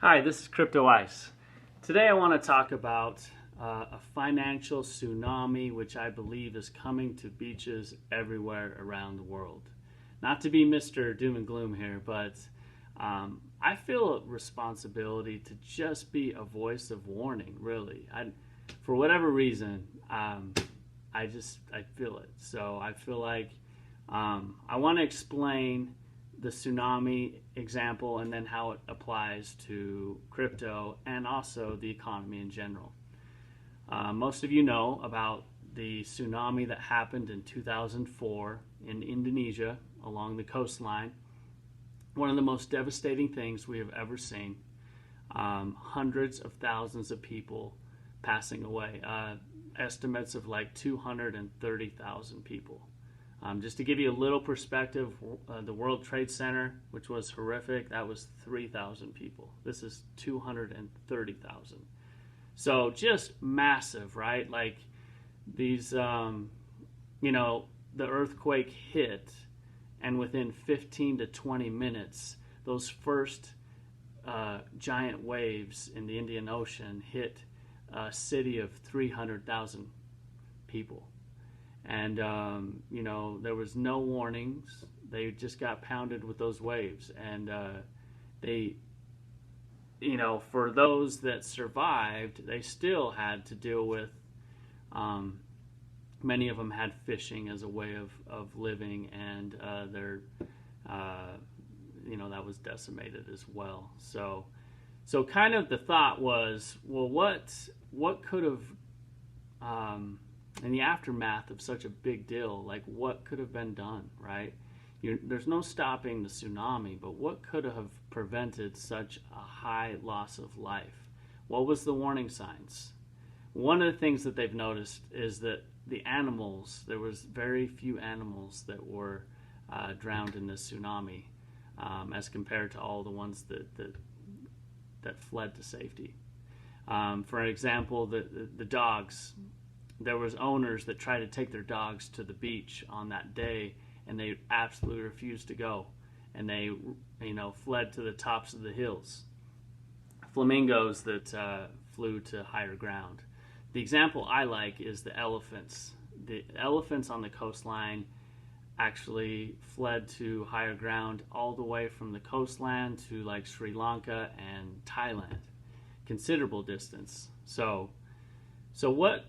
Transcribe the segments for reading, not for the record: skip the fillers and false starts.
Hi, this is Crypto Ice. Today I want to talk about a financial tsunami which I believe is coming to beaches everywhere around the world. Not to be Mr. Doom and Gloom here, but I feel a responsibility to just be a voice of warning, really. For whatever reason, I feel it. So I feel like I want to explain the tsunami example and then how it applies to crypto and also the economy in general. Most of you know about the tsunami that happened in 2004 in Indonesia along the coastline. One of the most devastating things we have ever seen. Hundreds of thousands of people passing away. Estimates of like 230,000 people. Just to give you a little perspective, the World Trade Center, which was horrific, that was 3,000 people. This is 230,000. So just massive, right? Like these, the earthquake hit, and within 15 to 20 minutes, those first giant waves in the Indian Ocean hit a city of 300,000 people. And, there was no warnings. They just got pounded with those waves. And for those that survived, they still had to deal with, many of them had fishing as a way of living, and that was decimated as well. So kind of the thought was, well, what could have, in the aftermath of such a big deal, like what could have been done, right? There's no stopping the tsunami, but what could have prevented such a high loss of life? What was the warning signs? One of the things that they've noticed is that the animals, there was very few animals that were drowned in this tsunami as compared to all the ones that fled to safety. For example, the dogs. There was owners that tried to take their dogs to the beach on that day, and they absolutely refused to go, and they fled to the tops of the hills. Flamingos that flew to higher ground. The example I like is the elephants. The elephants on the coastline actually fled to higher ground all the way from the coastline to like Sri Lanka and Thailand. Considerable distance. So what,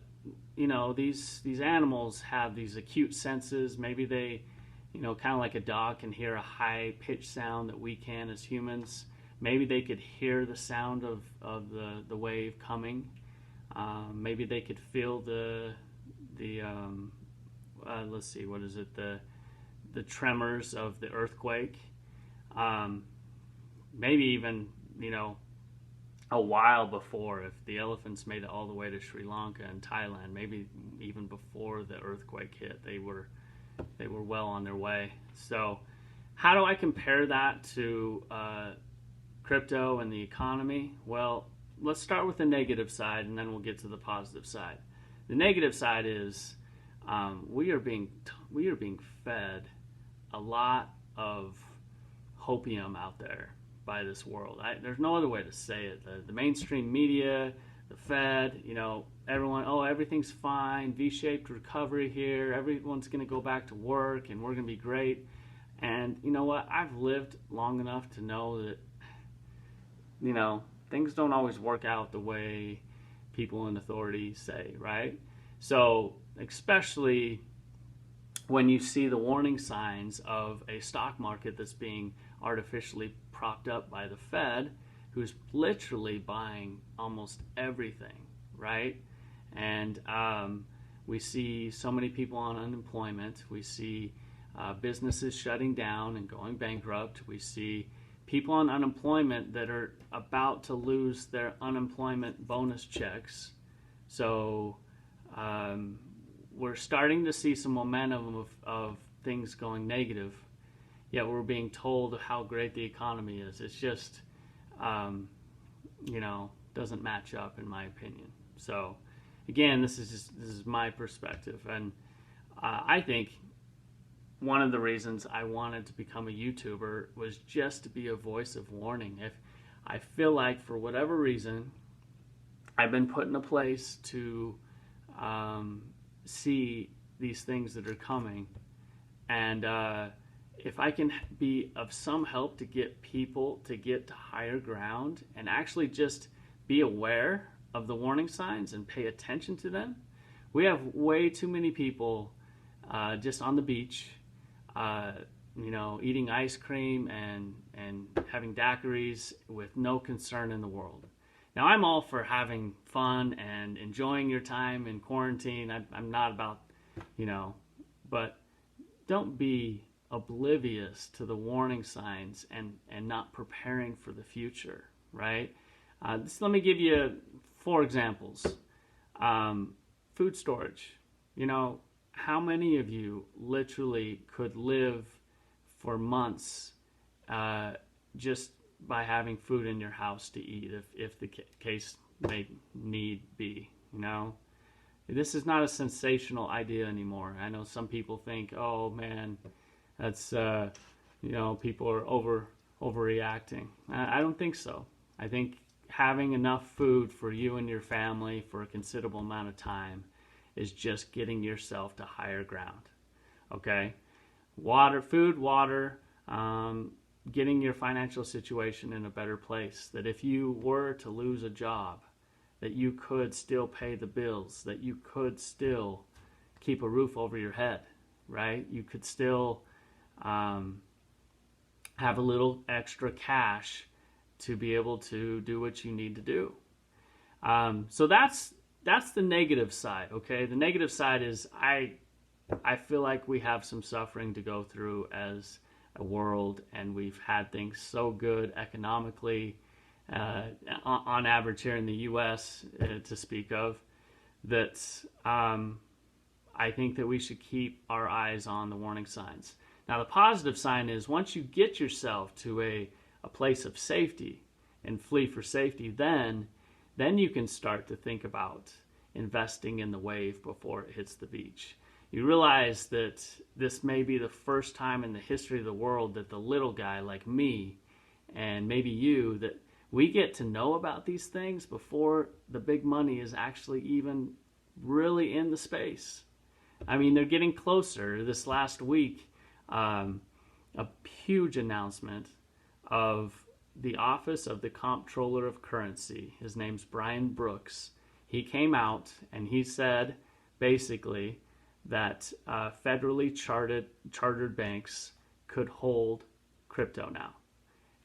these animals have these acute senses. Maybe they, kind of like a dog can hear a high pitched sound that we can as humans. Maybe they could hear the sound of the wave coming. Maybe they could feel the let's see, what is it? The tremors of the earthquake. Maybe even, a while before, if the elephants made it all the way to Sri Lanka and Thailand, maybe even before the earthquake hit, they were well on their way. So how do I compare that to crypto and the economy? Well, let's start with the negative side, and then we'll get to the positive side. The negative side is we are being fed a lot of hopium out there by this world. There's no other way to say it. The mainstream media, the Fed, everyone, everything's fine, V-shaped recovery here, everyone's going to go back to work, and we're going to be great. And you know what? I've lived long enough to know that, things don't always work out the way people in authority say, right? So, especially when you see the warning signs of a stock market that's being artificially propped up by the Fed, who's literally buying almost everything, right? And we see so many people on unemployment. We see businesses shutting down and going bankrupt. We see people on unemployment that are about to lose their unemployment bonus checks. So we're starting to see some momentum of things going negative, yet we're being told how great the economy is. It's just, doesn't match up in my opinion. So again, this is my perspective. And I think one of the reasons I wanted to become a YouTuber was just to be a voice of warning. If I feel like for whatever reason, I've been put in a place to see these things that are coming. And if I can be of some help to get people to get to higher ground and actually just be aware of the warning signs and pay attention to them. We have way too many people just on the beach, eating ice cream and having daiquiris with no concern in the world. Now, I'm all for having fun and enjoying your time in quarantine. I'm not about, but don't be oblivious to the warning signs and not preparing for the future, right? Let me give you 4 examples. Food storage. How many of you literally could live for months just by having food in your house to eat if the case may need be, This is not a sensational idea anymore. I know some people think, oh man, that's, people are overreacting. I don't think so. I think having enough food for you and your family for a considerable amount of time is just getting yourself to higher ground. Okay? Food, water, getting your financial situation in a better place. That if you were to lose a job, that you could still pay the bills, that you could still keep a roof over your head, right? You could still have a little extra cash to be able to do what you need to do. So that's the negative side, okay? The negative side is I feel like we have some suffering to go through as a world, and we've had things so good economically, on average here in the U.S. To speak of, that I think that we should keep our eyes on the warning signs. Now, the positive sign is once you get yourself to a place of safety and flee for safety, then you can start to think about investing in the wave before it hits the beach. You realize that this may be the first time in the history of the world that the little guy like me and maybe you, that we get to know about these things before the big money is actually even really in the space. I mean, they're getting closer. This last week, a huge announcement of the Office of the Comptroller of Currency. His name's Brian Brooks. He came out and he said basically that federally chartered banks could hold crypto now.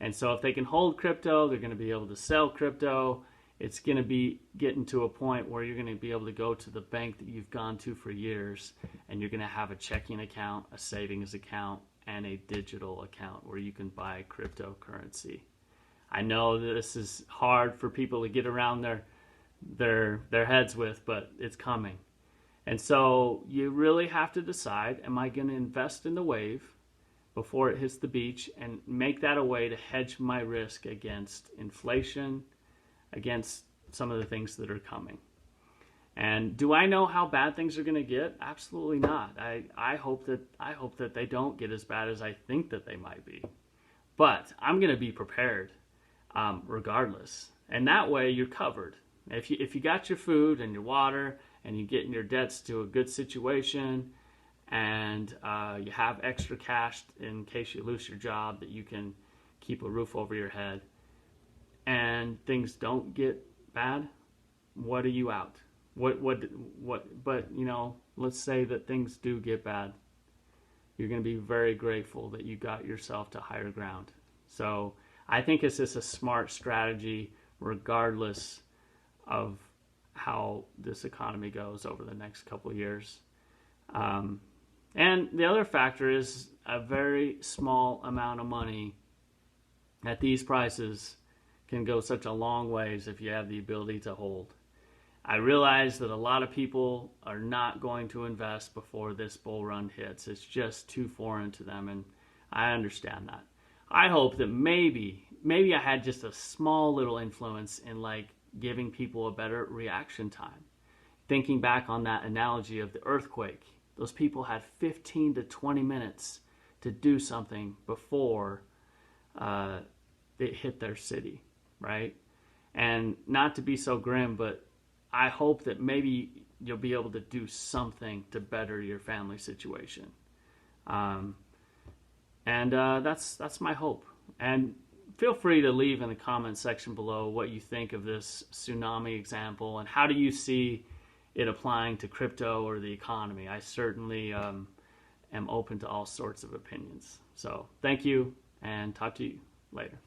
And so if they can hold crypto, they're going to be able to sell crypto. It's going to be getting to a point where you're going to be able to go to the bank that you've gone to for years, and you're going to have a checking account, a savings account, and a digital account where you can buy cryptocurrency. I know this is hard for people to get around their heads with, but it's coming. And so you really have to decide, am I going to invest in the wave before it hits the beach and make that a way to hedge my risk against inflation, against some of the things that are coming? And do I know how bad things are going to get? Absolutely not. I hope that they don't get as bad as I think that they might be. But I'm going to be prepared regardless. And that way you're covered. If you got your food and your water and you get in your debts to a good situation, and you have extra cash in case you lose your job, that you can keep a roof over your head, and things don't get bad, what are you out? What? But let's say that things do get bad. You're going to be very grateful that you got yourself to higher ground. So I think it's just a smart strategy, regardless of how this economy goes over the next couple of years. And the other factor is a very small amount of money at these prices can go such a long ways if you have the ability to hold. I realize that a lot of people are not going to invest before this bull run hits. It's just too foreign to them, and I understand that. I hope that maybe I had just a small little influence in giving people a better reaction time. Thinking back on that analogy of the earthquake, those people had 15 to 20 minutes to do something before it hit their city. right? And not to be so grim, but I hope that maybe you'll be able to do something to better your family situation. That's my hope. And feel free to leave in the comments section below what you think of this tsunami example and how do you see it applying to crypto or the economy. I certainly am open to all sorts of opinions. So thank you, and talk to you later.